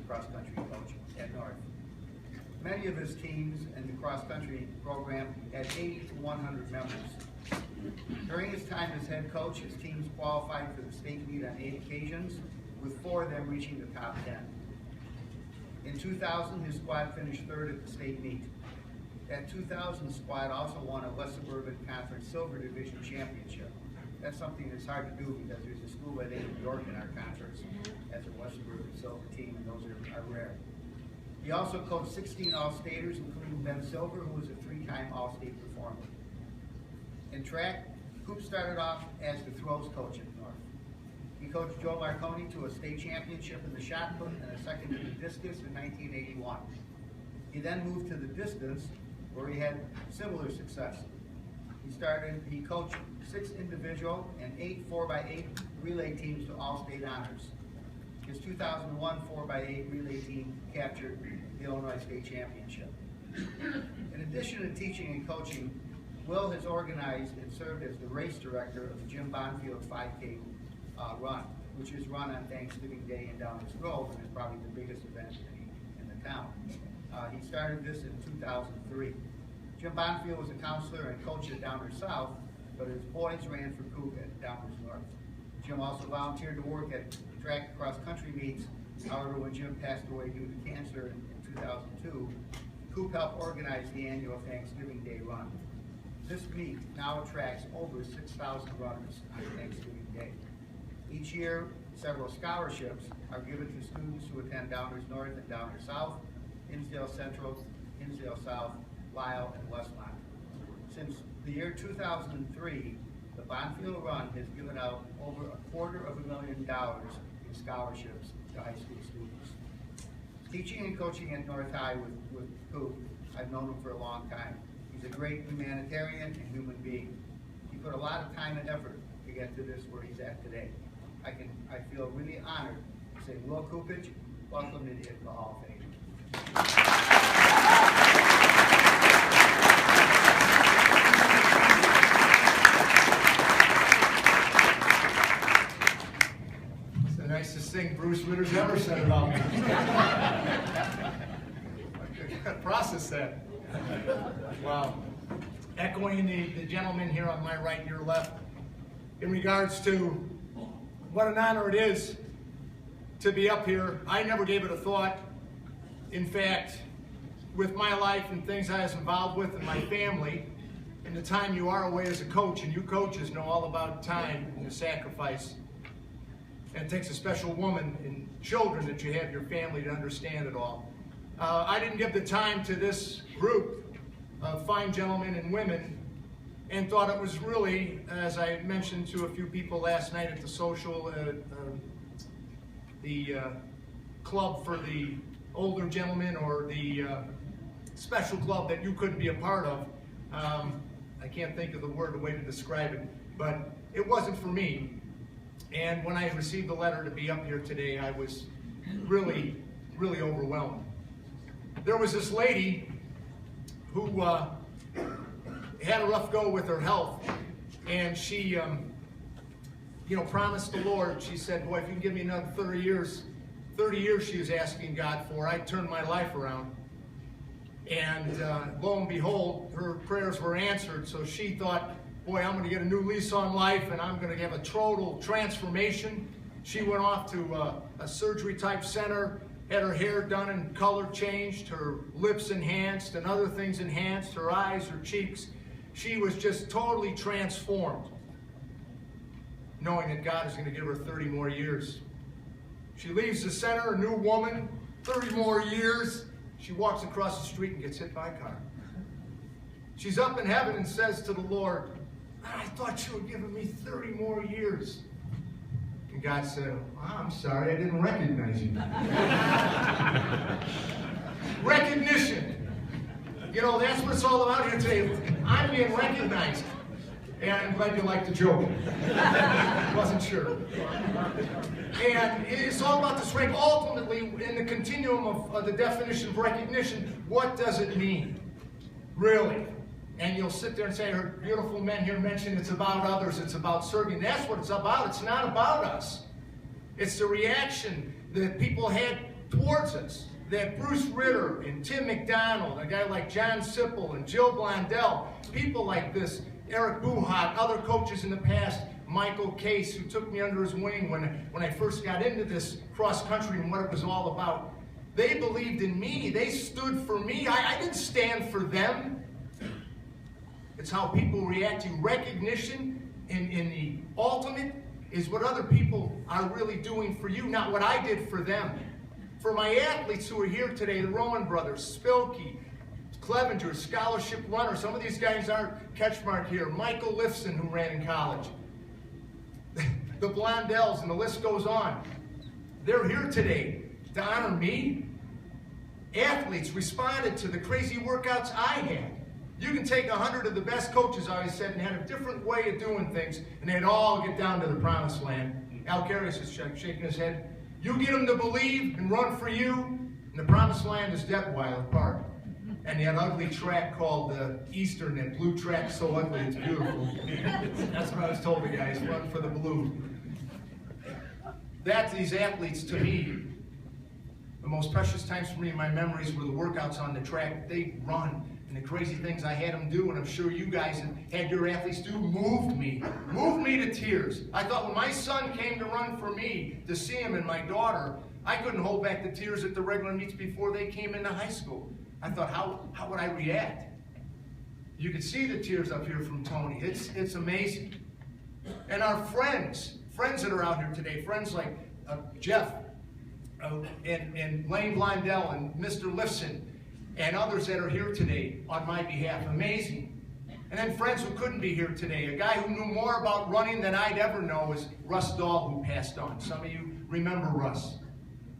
cross-country coach at North. Many of his teams in the cross-country program had 80 to 100 members. During his time as head coach, his teams qualified for the state meet on 8 occasions, with 4 of them reaching the top 10. In 2000, his squad finished 3rd at the state meet. That 2000 squad also won a West Suburban Conference Silver Division Championship. That's something that's hard to do because there's a school by the name of New York in our conference as a West Suburban Silver team, and those are rare. He also coached 16 All-Staters, including Ben Silver, who was a 3-time All-State performer. In track, Coop started off as the throws coach at North. He coached Joe Marconi to a state championship in the shot put and a second in the discus in 1981. He then moved to the distance, where he had similar success. He coached 6 individual and 8 4x8 relay teams to All-State honors. His 2001 4x8 relay team captured the Illinois State Championship. In addition to teaching and coaching, Will has organized and served as the race director of the Jim Bonfield 5K run, which is run on Thanksgiving Day in Downers Grove and is probably the biggest event in the town. He started this in 2003. Jim Bonfield was a counselor and coach at Downers South, but his boys ran for Coop at Downers North. Jim also volunteered to work at track cross-country meets. However, when Jim passed away due to cancer in 2002, Coop helped organize the annual Thanksgiving Day run. This meet now attracts over 6,000 runners on Thanksgiving Day. Each year, several scholarships are given to students who attend Downers North and Downers South, Hinsdale Central, Hinsdale South, Lyle, and Westmont. Since the year 2003, the Bonfield Run has given out over $250,000 in scholarships to high school students. Teaching and coaching at North High with Coop, I've known him for a long time. He's a great humanitarian and human being. He put a lot of time and effort to get to this where he's at today. I feel really honored to say, Will Kupisch, welcome to the ITCCCA Hall of Fame. It's the nicest thing Bruce Ritter's ever said about me. I gotta process that. Wow. Echoing the gentleman here on my right and your left, in regards to what an honor it is to be up here. I never gave it a thought. In fact, with my life and things I was involved with and my family, and the time you are away as a coach, and you coaches know all about time and the sacrifice. And it takes a special woman and children that you have, your family, to understand it all. I didn't give the time to this group of fine gentlemen and women, and thought it was really, as I mentioned to a few people last night at the social, the club for the older gentlemen, or the special club that you couldn't be a part of. I can't think of the way to describe it, but it wasn't for me. And when I received the letter to be up here today, I was really, really overwhelmed. There was this lady who had a rough go with her health, and she, promised the Lord. She said, "Boy, if you can give me another 30 years she was asking God for, I'd turn my life around." And lo and behold, her prayers were answered. So she thought, boy, I'm going to get a new lease on life, and I'm going to have a total transformation. She went off to a surgery type center, had her hair done and color changed, her lips enhanced and other things enhanced, her eyes, her cheeks. She was just totally transformed, knowing that God is going to give her 30 more years. She leaves the center, a new woman, 30 more years. She walks across the street and gets hit by a car. She's up in heaven and says to the Lord, "I thought you were giving me 30 more years." And God said, "I'm sorry, I didn't recognize you." Recognition. That's what it's all about here today. I'm being recognized. And I'm glad you liked the joke. Wasn't sure. And it's all about this rank. Ultimately, in the continuum of the definition of recognition, what does it mean? Really? And you'll sit there and say, I heard beautiful men here mention it's about others, it's about serving. That's what it's about. It's not about us. It's the reaction that people had towards us, that Bruce Ritter and Tim McDonald, a guy like John Sipple and Jill Blondell, people like this, Eric Buhat, other coaches in the past, Michael Case, who took me under his wing when I first got into this cross country and what it was all about. They believed in me. They stood for me. I didn't stand for them. It's how people react to recognition in the ultimate is what other people are really doing for you, not what I did for them. For my athletes who are here today, the Roman brothers, Spilkey, Clevenger, scholarship runner, some of these guys aren't catchmark here, Michael Lifson, who ran in college, the Blondells, and the list goes on. They're here today to honor me. Athletes responded to the crazy workouts I had. You can take 100 of the best coaches, I always said, and had a different way of doing things, and they'd all get down to the promised land. Al Carius is shaking his head. You get them to believe and run for you, and the promised land is Detweiler Park. And that ugly track called the Eastern, that blue track, so ugly, it's beautiful. That's what I was told the guys, run for the blue. That's these athletes, to me, the most precious times for me in my memories were the workouts on the track. They run, and the crazy things I had them do, and I'm sure you guys had your athletes do, moved me to tears. I thought when my son came to run for me, to see him and my daughter, I couldn't hold back the tears at the regular meets before they came into high school. I thought, how would I react? You could see the tears up here from Tony. It's amazing. And our friends that are out here today, friends like Jeff and Lane Blondell and Mr. Lifson and others that are here today on my behalf, amazing. And then friends who couldn't be here today. A guy who knew more about running than I'd ever know is Russ Dahl, who passed on. Some of you remember Russ.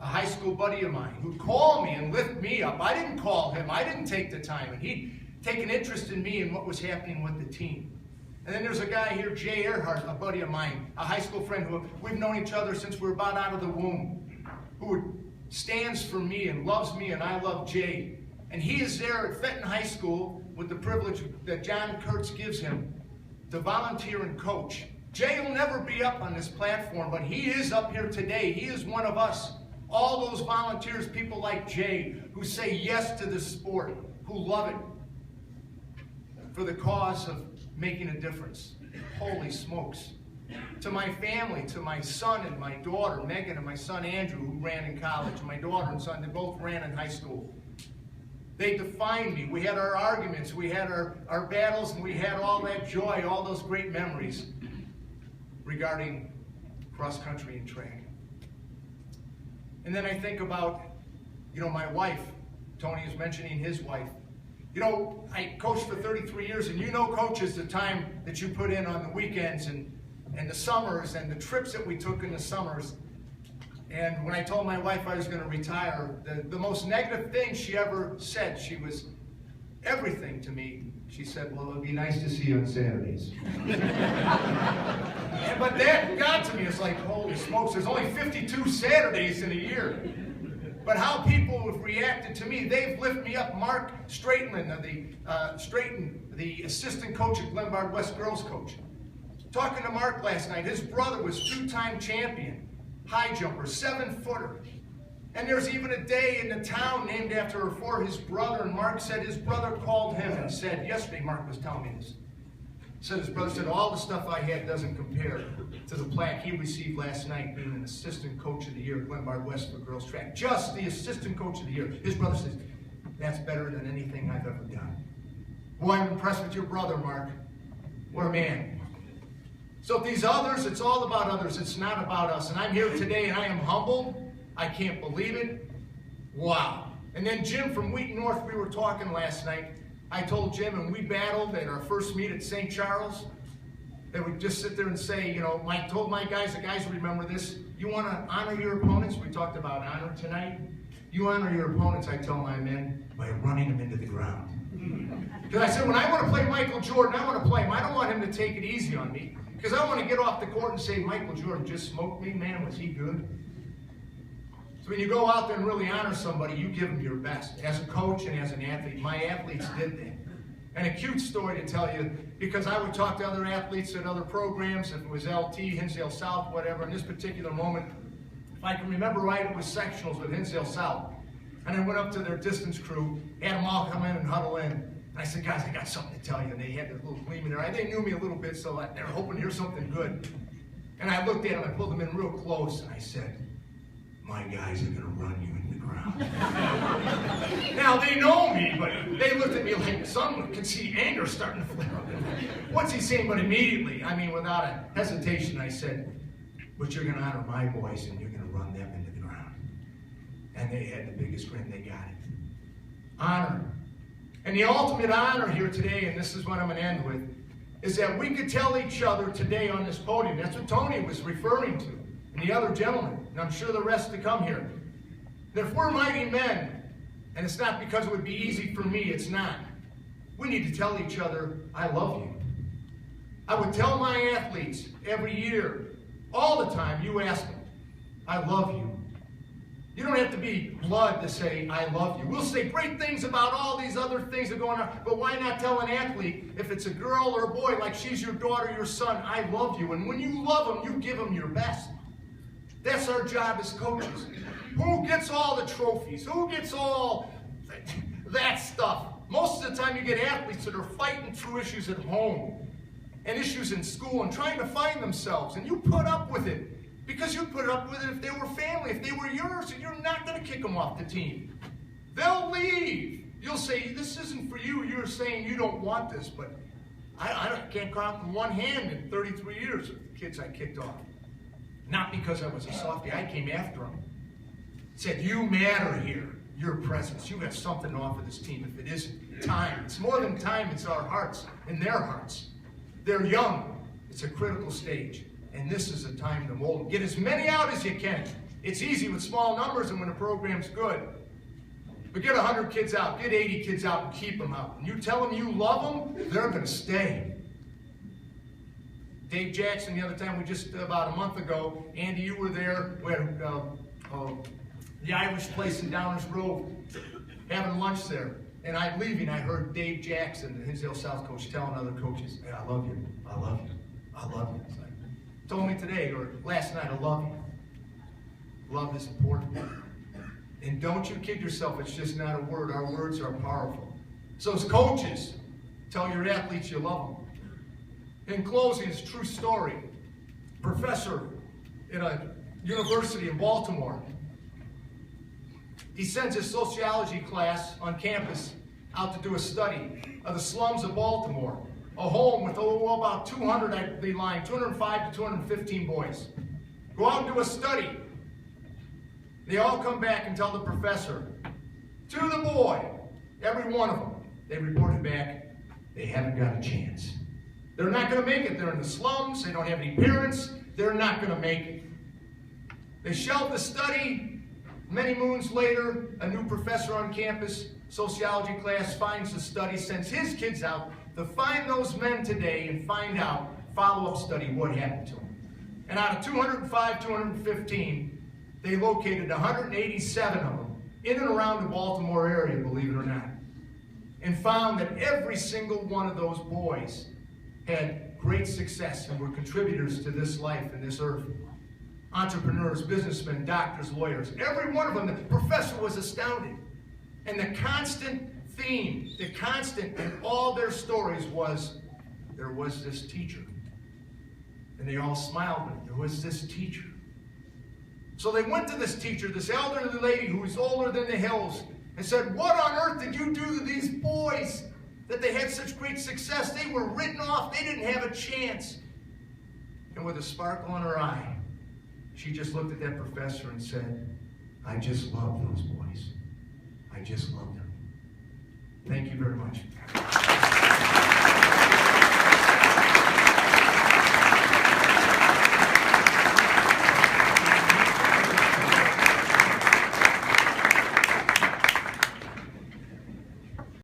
A high school buddy of mine who'd call me and lift me up. I didn't call him. I didn't take the time. And he'd take an interest in me and what was happening with the team. And then there's a guy here, Jay Earhart, a buddy of mine, a high school friend who we've known each other since we were about out of the womb, who stands for me and loves me, and I love Jay. And he is there at Fenton High School with the privilege that John Kurtz gives him to volunteer and coach. Jay will never be up on this platform, but he is up here today. He is one of us. All those volunteers, people like Jay, who say yes to this sport, who love it for the cause of making a difference. Holy smokes. To my family, to my son and my daughter, Megan, and my son Andrew, who ran in college, and my daughter and son, they both ran in high school. They defined me. We had our arguments, we had our battles, and we had all that joy, all those great memories regarding cross country and track. And then I think about, my wife. Tony is mentioning his wife. I coached for 33 years, and coaches, the time that you put in on the weekends and the summers and the trips that we took in the summers. And when I told my wife I was going to retire, the most negative thing she ever said, she was everything to me. She said, well, it'd be nice to see you on Saturdays. But that got to me. It's like, holy smokes, there's only 52 Saturdays in a year. But how people have reacted to me, they've lifted me up. Mark Straightman, the assistant coach at Glenbard West girls coach. Talking to Mark last night, his brother was two-time champion, high jumper, 7-footer. And there's even a day in the town named after her for his brother, and Mark said his brother called him and said, yesterday Mark was telling me this, said his brother said, all the stuff I had doesn't compare to the plaque he received last night being an assistant coach of the year at Glenbard West for girls track. Just the assistant coach of the year. His brother says, that's better than anything I've ever done. Boy, I'm impressed with your brother, Mark. What a man. So these others, it's all about others. It's not about us. And I'm here today and I am humbled. I can't believe it. Wow. And then Jim from Wheaton North, we were talking last night. I told Jim, and we battled at our first meet at St. Charles, that we'd just sit there and say, Mike told my guys, the guys remember this, you want to honor your opponents? We talked about honor tonight. You honor your opponents, I tell my men, by running them into the ground. Because I said, when I want to play Michael Jordan, I want to play him. I don't want him to take it easy on me. Because I want to get off the court and say, Michael Jordan just smoked me, man, was he good? So when you go out there and really honor somebody, you give them your best. As a coach and as an athlete, my athletes did that. And a cute story to tell you, because I would talk to other athletes at other programs, if it was LT, Hinsdale South, whatever, in this particular moment, If I can remember right, it was sectionals with Hinsdale South. And I went up to their distance crew, had them all come in and huddle in. And I said, guys, I got something to tell you. And they had their little gleam in their eye. They knew me a little bit, so they were hoping to hear something good. And I looked at them, I pulled them in real close, and I said, my guys are going to run you into the ground. Now, they know me, but they looked at me like someone could see anger starting to flare up. What's he saying? But immediately, I mean, without a hesitation, I said, but you're going to honor my boys, and you're going to run them into the ground. And they had the biggest grin. They got it. Honor. And the ultimate honor here today, and this is what I'm going to end with, is that we could tell each other today on this podium, that's what Tony was referring to, and the other gentleman, and I'm sure the rest to come here, that if we're mighty men, and it's not because it would be easy for me, it's not, we need to tell each other, I love you. I would tell my athletes every year, all the time, you ask them, I love you. You don't have to be blood to say, I love you. We'll say great things about all these other things that are going on, but why not tell an athlete, if it's a girl or a boy, like she's your daughter, your son, I love you. And when you love them, you give them your best. That's our job as coaches. Who gets all the trophies? Who gets all that stuff? Most of the time you get athletes that are fighting through issues at home and issues in school and trying to find themselves, and you put up with it. Because you put up with it if they were family, if they were yours, and you're not going to kick them off the team. They'll leave. You'll say, this isn't for you. You're saying you don't want this, but I can't count in one hand in 33 years of the kids I kicked off. Not because I was a softie. I came after them. Said, you matter here. Your presence. You got something to offer this team. If it isn't time. It's more than time. It's our hearts and their hearts. They're young. It's a critical stage. And this is a time to mold them. Get as many out as you can. It's easy with small numbers and when the program's good. But get 100 kids out, get 80 kids out, and keep them out. And you tell them you love them, they're going to stay. Dave Jackson, the other time, we just about a month ago, Andy, you were there. We had the Irish place in Downers Grove, having lunch there. And I'm leaving, I heard Dave Jackson, the Hinsdale South coach, telling other coaches, hey, I love you, I love you, I love you. Told me today or last night, I love you. Love is important. And don't you kid yourself, it's just not a word. Our words are powerful. So as coaches, tell your athletes you love them. In closing, it's a true story. Professor in a university in Baltimore, he sends his sociology class on campus out to do a study of the slums of Baltimore. A home with about 200, I'd be lying, 205 to 215 boys. Go out and do a study. They all come back and tell the professor, to the boy, every one of them, they reported back, they haven't got a chance. They're not going to make it. They're in the slums. They don't have any parents. They're not going to make it. They shelved the study. Many moons later, a new professor on campus, sociology class, finds the study, sends his kids out to find those men today and find out, follow-up study, what happened to them. And out of 205, 215, they located 187 of them in and around the Baltimore area, believe it or not, and found that every single one of those boys had great success and were contributors to this life and this earth. Entrepreneurs, businessmen, doctors, lawyers, every one of them. The professor was astounded. And the constant theme, the constant in all their stories was, there was this teacher. And they all smiled at him. There was this teacher. So they went to this teacher, this elderly lady who was older than the hills, and said, what on earth did you do to these boys that they had such great success? They were written off. They didn't have a chance. And with a sparkle in her eye, she just looked at that professor and said, I just love those boys. I just love them. Thank you very much.